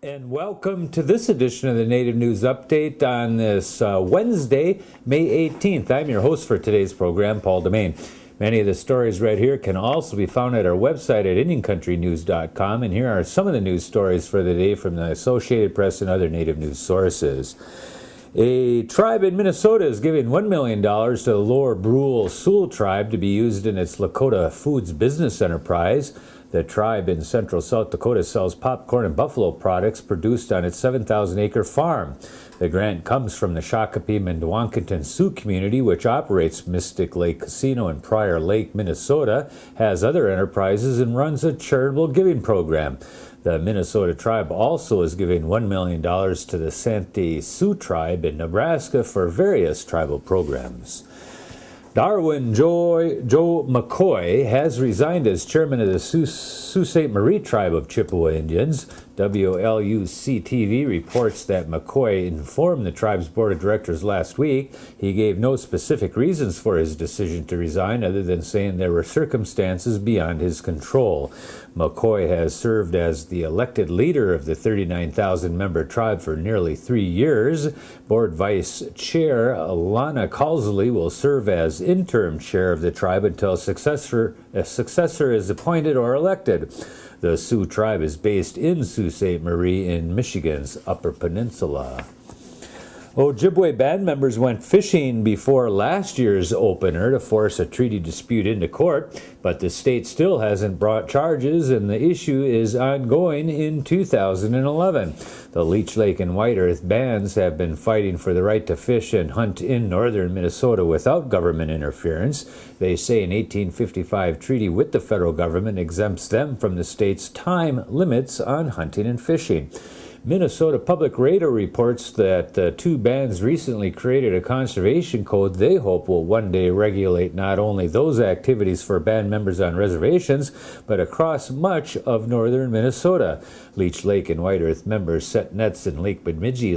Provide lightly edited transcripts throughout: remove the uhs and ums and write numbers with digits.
And welcome to this edition of the Native News Update on this Wednesday, May 18th. I'm your host for today's program, Paul DeMain. Many of the stories right here can also be found at our website at IndianCountryNews.com. And here are some of the news stories for the day from the Associated Press and other Native news sources. A tribe in Minnesota is giving $1 million to the Lower Brule Sault Tribe to be used in its Lakota Foods business enterprise. The tribe in central South Dakota sells popcorn and buffalo products produced on its 7,000-acre farm. The grant comes from the Shakopee Mdewakanton Sioux community, which operates Mystic Lake Casino in Prior Lake, Minnesota, has other enterprises, and runs a charitable giving program. The Minnesota tribe also is giving $1 million to the Sault Tribe in Nebraska for various tribal programs. Darwin Joe McCoy has resigned as chairman of the Sault Ste. Marie tribe of Chippewa Indians. WLUC-TV reports that McCoy informed the tribe's board of directors last week. He gave no specific reasons for his decision to resign other than saying there were circumstances beyond his control. McCoy has served as the elected leader of the 39,000-member tribe for nearly 3 years. Board Vice Chair Alana Calsley will serve as interim chair of the tribe until a successor is appointed or elected. The Sioux Tribe is based in Sault Ste. Marie in Michigan's Upper Peninsula. Ojibwe band members went fishing before last year's opener to force a treaty dispute into court, but the state still hasn't brought charges, and the issue is ongoing in 2011. The Leech Lake and White Earth bands have been fighting for the right to fish and hunt in northern Minnesota without government interference. They say an 1855 treaty with the federal government exempts them from the state's time limits on hunting and fishing. Minnesota Public Radio reports that the two bands recently created a conservation code they hope will one day regulate not only those activities for band members on reservations, but across much of northern Minnesota. Leech Lake and White Earth members set nets in Lake Bemidji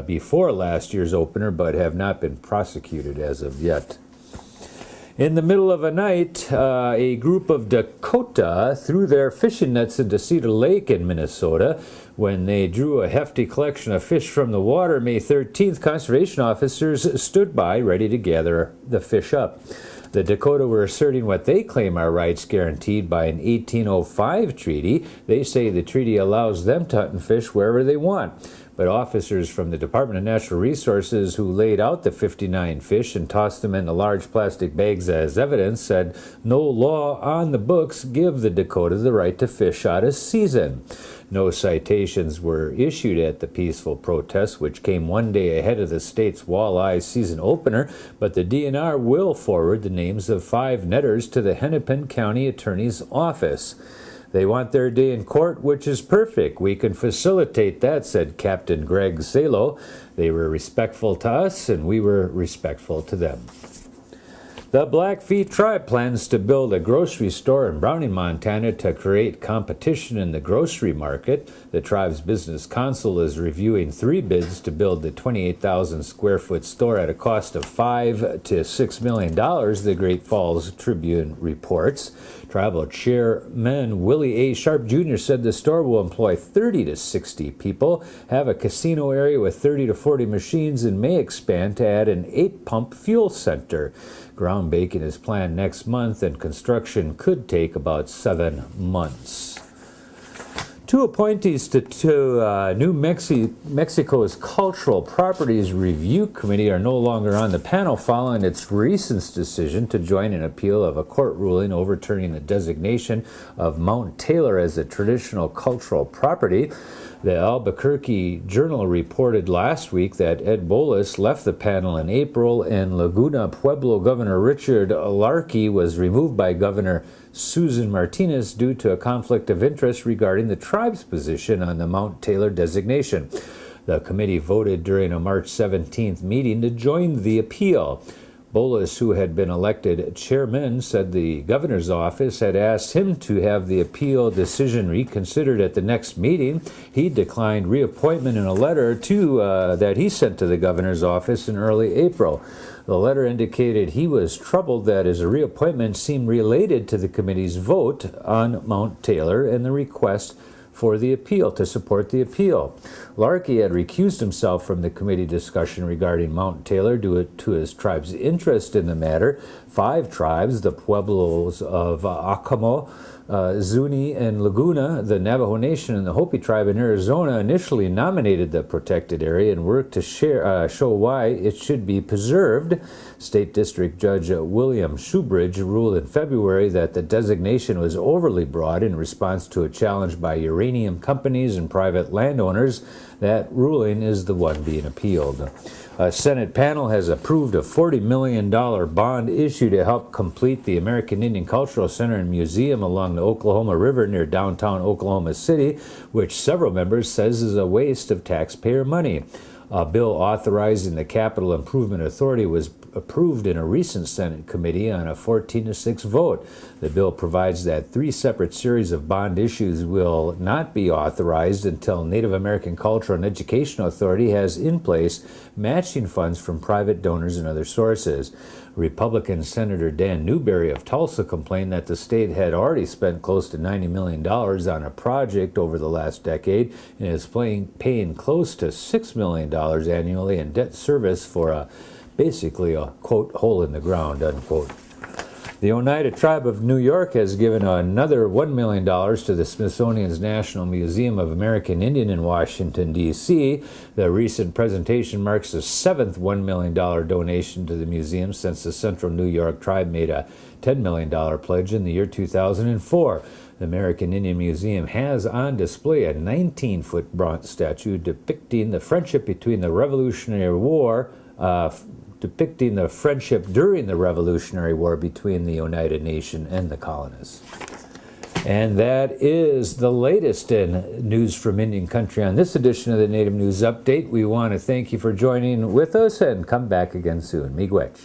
before last year's opener, but have not been prosecuted as of yet. In the middle of a night, a group of Dakota threw their fishing nets into Cedar Lake in Minnesota. When they drew a hefty collection of fish from the water May 13th, conservation officers stood by ready to gather the fish up. The Dakota were asserting what they claim are rights guaranteed by an 1805 treaty. They say the treaty allows them to hunt and fish wherever they want. But officers from the Department of Natural Resources who laid out the 59 fish and tossed them into large plastic bags as evidence said no law on the books give the Dakota the right to fish out of season. No citations were issued at the peaceful protest, which came one day ahead of the state's walleye season opener, but the DNR will forward the names of 5 netters to the Hennepin County Attorney's Office. They want their day in court, which is perfect. We can facilitate that, said Captain Greg Salo. They were respectful to us, and we were respectful to them. The Blackfeet tribe plans to build a grocery store in Browning, Montana to create competition in the grocery market. The tribe's business council is reviewing 3 bids to build the 28,000 square foot store at a cost of $5 to $6 million, the Great Falls Tribune reports. Tribal Chairman Willie A. Sharp Jr. said the store will employ 30 to 60 people, have a casino area with 30 to 40 machines, and may expand to add an 8-pump fuel center. Groundbreaking is planned next month, and construction could take about 7 months. 2 appointees to New Mexico's Cultural Properties Review Committee are no longer on the panel following its recent decision to join an appeal of a court ruling overturning the designation of Mount Taylor as a traditional cultural property. The Albuquerque Journal reported last week that Ed Bolis left the panel in April, and Laguna Pueblo Governor Richard Larkey was removed by Governor Susan Martinez due to a conflict of interest regarding the tribe's position on the Mount Taylor designation. The committee voted during a March 17th meeting to join the appeal. Bolis, who had been elected chairman, said the governor's office had asked him to have the appeal decision reconsidered at the next meeting. He declined reappointment in a letter that he sent to the governor's office in early April. The letter indicated he was troubled that his reappointment seemed related to the committee's vote on Mount Taylor and the request for the appeal, to support the appeal. Larkey had recused himself from the committee discussion regarding Mount Taylor due to his tribe's interest in the matter. 5 tribes, the Pueblos of Acoma, Zuni, and Laguna, the Navajo Nation, and the Hopi tribe in Arizona initially nominated the protected area and worked to show why it should be preserved. State District Judge William Shoebridge ruled in February that the designation was overly broad in response to a challenge by uranium companies and private landowners. That ruling is the one being appealed. A Senate panel has approved a $40 million bond issue to help complete the American Indian Cultural Center and Museum along the Oklahoma River near downtown Oklahoma City, which several members says is a waste of taxpayer money. A bill authorizing the Capital Improvement Authority was approved in a recent Senate committee on a 14-6 vote. The bill provides that 3 separate series of bond issues will not be authorized until Native American Cultural and Educational Authority has in place matching funds from private donors and other sources. Republican Senator Dan Newberry of Tulsa complained that the state had already spent close to $90 million on a project over the last decade and is paying close to $6 million annually in debt service for basically a, quote, hole in the ground, unquote. The Oneida Tribe of New York has given another $1 million to the Smithsonian's National Museum of American Indian in Washington, D.C. The recent presentation marks the 7th $1 million donation to the museum since the Central New York Tribe made a $10 million pledge in the year 2004. The American Indian Museum has on display a 19-foot bronze statue depicting the friendship between the Revolutionary War, depicting the friendship during the Revolutionary War between the Oneida Nation and the colonists. And that is the latest in news from Indian Country on this edition of the Native News Update. We want to thank you for joining with us and come back again soon. Miigwech.